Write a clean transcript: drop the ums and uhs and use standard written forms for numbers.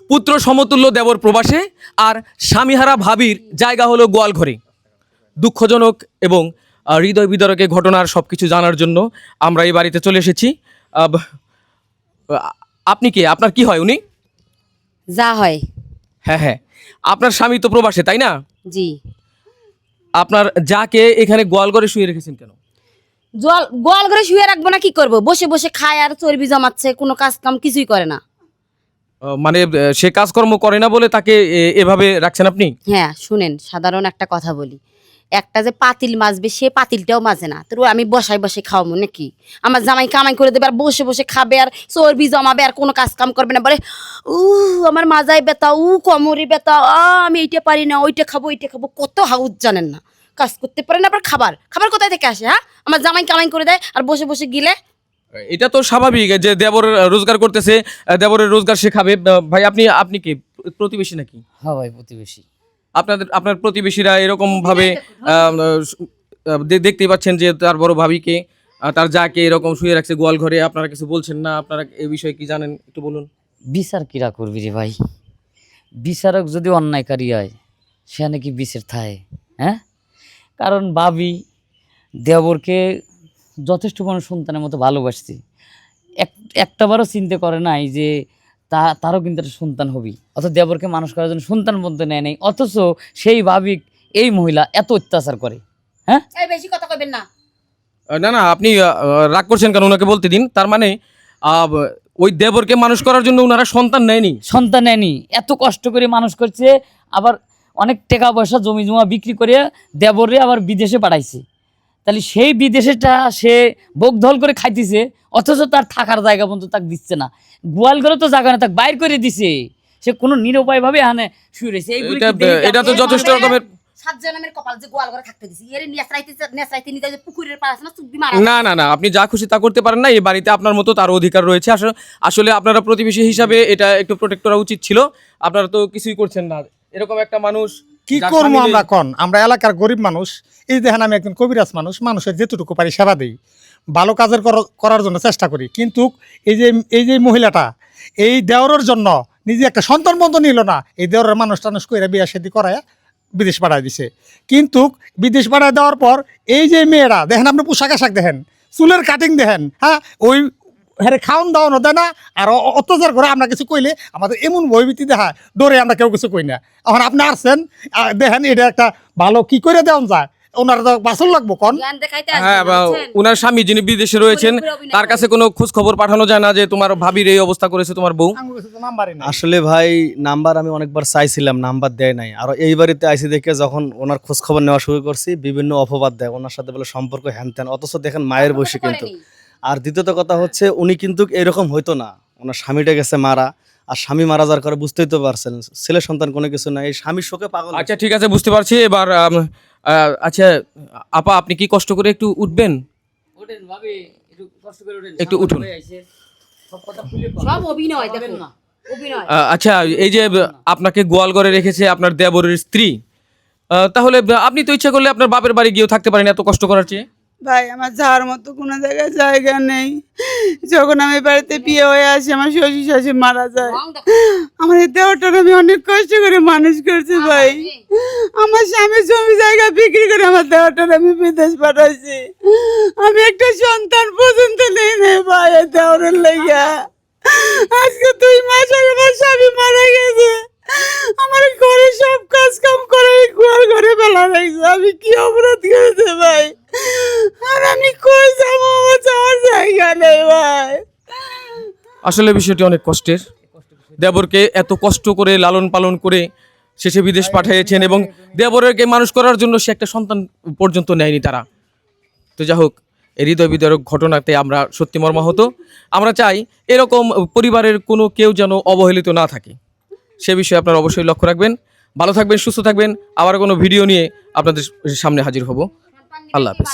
পুত্র সমতুল্য দেবর প্রবাসে আর স্বামীহারা ভাবির জায়গা হলো গোয়ালঘরে। দুঃখজনক এবং হৃদয় বিদারক এই ঘটনার সব কিছু জানার জন্য আমরা এই বাড়িতে চলে এসেছি। আপনি কে? আপনার কি হয় উনি? যা হয়। হ্যাঁ হ্যাঁ, আপনার স্বামী তো প্রবাসে, তাই না? জি। আপনার যাকে এখানে গোয়ালঘরে শুয়ে রেখেছেন কেন? গোয়াল ঘরে শুয়ে রাখবো না, কি করব? বসে বসে খায় আর চর্বি জমাচ্ছে, কোনো কাজ কাম কিছুই করে না। মানে সে কাজকর্ম করে না বলে তাকে এভাবে রাখছেন আপনি? হ্যাঁ শুনেন, সাধারণ একটা কথা বলি, একটা যে পাতিল মাজবে সে পাতিলটাও মাজে না, তো আমি বসাই বসে খাওয়াবো নাকি? আমার জামাই কামাই করে দেবে আর বসে বসে খাবে আর চর্বি জমাবে আর কোনো কাজ কাম করবে না, বলে আমার মাজায় ব্যথা, কোমরে ব্যথা, আমি এইটা পারি না, ওইটা খাবো কত হাউস জানেন না, কাজ করতে পারে না। আবার খাবার খাবার কোথায় থেকে আসে? হ্যাঁ, আমার জামাই কামাই করে দেয় আর বসে বসে গিলে। এটা তো স্বাভাবিক যে দেবর রোজগার করতেছে, দেবরের রোজগার সে খাবে। ভাই আপনি কি প্রতিবেশী নাকি? হ্যাঁ ভাই, প্রতিবেশী। আপনার প্রতিবেশীরা এরকম ভাবে দেখতেই পাচ্ছেন যে তার বড় ভাবিকে তার যাকে এরকম শুয়ে রাখছে গোয়াল ঘরে, আপনারা কিছু বলছেন না? আপনারা এই বিষয়ে কি জানেন একটু বলুন। বিচার কিরা করবি রে ভাই? বিচারক যদি অন্যায়কারী হয় সে নাকি বিচার থায়? হ্যাঁ, কারণ ভাবি দেবরকে যথেষ্ট কোনো সন্তানের মতো ভালোবাসছি, একটাবারও চিন্তা করে নাই যে তারও কিন্তু একটা সন্তান হবি, অথচ দেবরকে মানুষ করার জন্য সন্তান বলতে নেয় নাই, অথচ সেই ভাবি এই মহিলা এত অত্যাচার করে। হ্যাঁ, বেশি কথা কইবেন না। না না, আপনি রাগ করছেন কেন? ওনাকে বলতে দিন। তার মানে ওই দেবরকে মানুষ করার জন্য ওনারা সন্তান নেয়নি? সন্তান নেয়নি, এত কষ্ট করে মানুষ করছে, আবার অনেক টাকা পয়সা জমি জমা বিক্রি করে দেবরে আবার বিদেশে পাঠাইছে। তাহলে সেই বিদেশেটা সে বোকধল করে খাইতেছে, অথচ তার থাকার জায়গা পর্যন্ত তাকে দিচ্ছে না। গোয়াল ঘরে তো জায়গা না, তাকে বাইর করে দিছে। সে কোনো নিরুপায় ভাবে হানে শুয়ে রয়েছে। এটা তো যথেষ্ট রকমের। না না না, আপনি যা খুশি তা করতে পারেন না। এই বাড়িতে আপনার মতো তার অধিকার রয়েছে। আসলে আপনারা প্রতিবেশী হিসাবে এটা একটু প্রোটেক্ট করা উচিত ছিল। আপনারা তো কিছুই করছেন না। এরকম একটা মানুষ কি যার করবো স্বামী আমরা? নেই। কোন আমরা এলাকার গরিব মানুষ, এই দেখেন আমি একজন কবিরাজ মানুষ, মানুষের যেটুকু পারি সেবা দিই, ভালো কাজের করার জন্য চেষ্টা করি। কিন্তু এই যে মহিলাটা এই দেওরের জন্য নিজে একটা সন্তান বন্ধ নিল না, এই দেওরের মানুষ টানুষ করে বিয়া শাদী করায় বিদেশ পাঠায় দিছে। কিন্তু বিদেশ পাঠায় দেওয়ার পর এই যে মেয়েরা দেখেন, আপনি পোশাক আশাক দেখেন, চুলের কাটিং দেখেন, হ্যাঁ, ওই হ্যাঁ খাওয়ান দাওয়ানো দেয় না, আর অত্যাচার করে আমরা কিছু কইলে আমাদের এমন ভয়ভীতি দেখায়, ডরে আমরা কেউ কিছু কই না। এখন আপনি আসছেন, দেখেন এটা একটা ভালো কি করে দেওয়া যায়, ওনারা তো বাসন লাগবো কোন? হ্যাঁ, ওনার স্বামী যিনি বিদেশে রয়েছেন তার কাছে কোনো খোঁজ খবর পাঠানো যায় না যে তোমার ভাবির এই অবস্থা করেছে তোমার বউ? আসলে ভাই নাম্বার আমি অনেকবার চাইছিলাম, নাম্বার দেয় নাই। আর এই বাড়িতে আইসি দেখে যখন ওনার খোঁজ খবর নেওয়া শুরু করছি, বিভিন্ন অপবাদ দেয়, ওনার সাথে বলে সম্পর্ক হ্যান ত্যান, অথচ দেখেন মায়ের বয়সী কিন্তু। আর দ্বিতীয়ত কথা হচ্ছে উনি কিন্তু এরকম হইতো না, ওনার স্বামীটা গেছে মারা, আর স্বামী মারা যাওয়ার করে বুঝতেই তো পারছেন ছেলে সন্তান কোনো কিছু নাই, এই স্বামীর শোকে পাগল। আচ্ছা ঠিক আছে, বুঝতে পারছি। এবার আচ্ছা আপা, আপনি কি কষ্ট করে একটু উঠবেন? একটু উঠুন। সব অভিনয়, দেখেন না অভিনয়। আচ্ছা, এই যে আপনাকে গোয়াল ঘরে রেখেছে আপনার দেবরের স্ত্রী, তাহলে আপনি তো ইচ্ছা করলে আপনার বাপের বাড়ি গিয়েও থাকতে পারেন এত কষ্ট করার চেয়ে। ভাই আমার যাওয়ার মতো কোনো জায়গায় জায়গা নেই। যখন আমি বাড়িতে বিয়ে হয়ে আসি আমার শ্বশুর শাশুড়ি মারা যায়, আমার এই দেওয়াটার আমি অনেক কষ্ট করে মানুষ করছি ভাই। আমার স্বামী জমি জায়গা বিক্রি করে আমার দেওয়াটার আমি বিদেশ পাঠাইছি। আমি একটা সন্তান পর্যন্ত নেই নেই ভাই এই দেওয়ারের লেগা। আজকে 2 মাস আগে আমার স্বামী মারা গেছে, আমার ঘরে সব কাজ কাম করে গোয়াল ঘরে ফেলা রাখছে। আমি কি অপরাধ করেছি ভাই? আর আমি কই যাবো? আমার যাওয়ার জায়গা নেই ভাই। আসলে বিষয়টি অনেক কষ্টের। দেবরকে এত কষ্ট করে লালন পালন করে শেষে বিদেশ পাঠিয়েছেন এবং দেবরকে মানুষ করার জন্য সে একটা সন্তান পর্যন্ত নেয়নি তারা। তো যাই হোক, এই হৃদয় বিদারক ঘটনাতে আমরা সত্যি মর্মাহত। আমরা চাই এরকম পরিবারের কোনো কেউ যেন অবহেলিত না থাকে, সে বিষয়ে আপনারা অবশ্যই লক্ষ্য রাখবেন। ভালো থাকবেন, সুস্থ থাকবেন। আবার কোনো ভিডিও নিয়ে আপনাদের সামনে হাজির হব। আল্লাহ হাফেজ।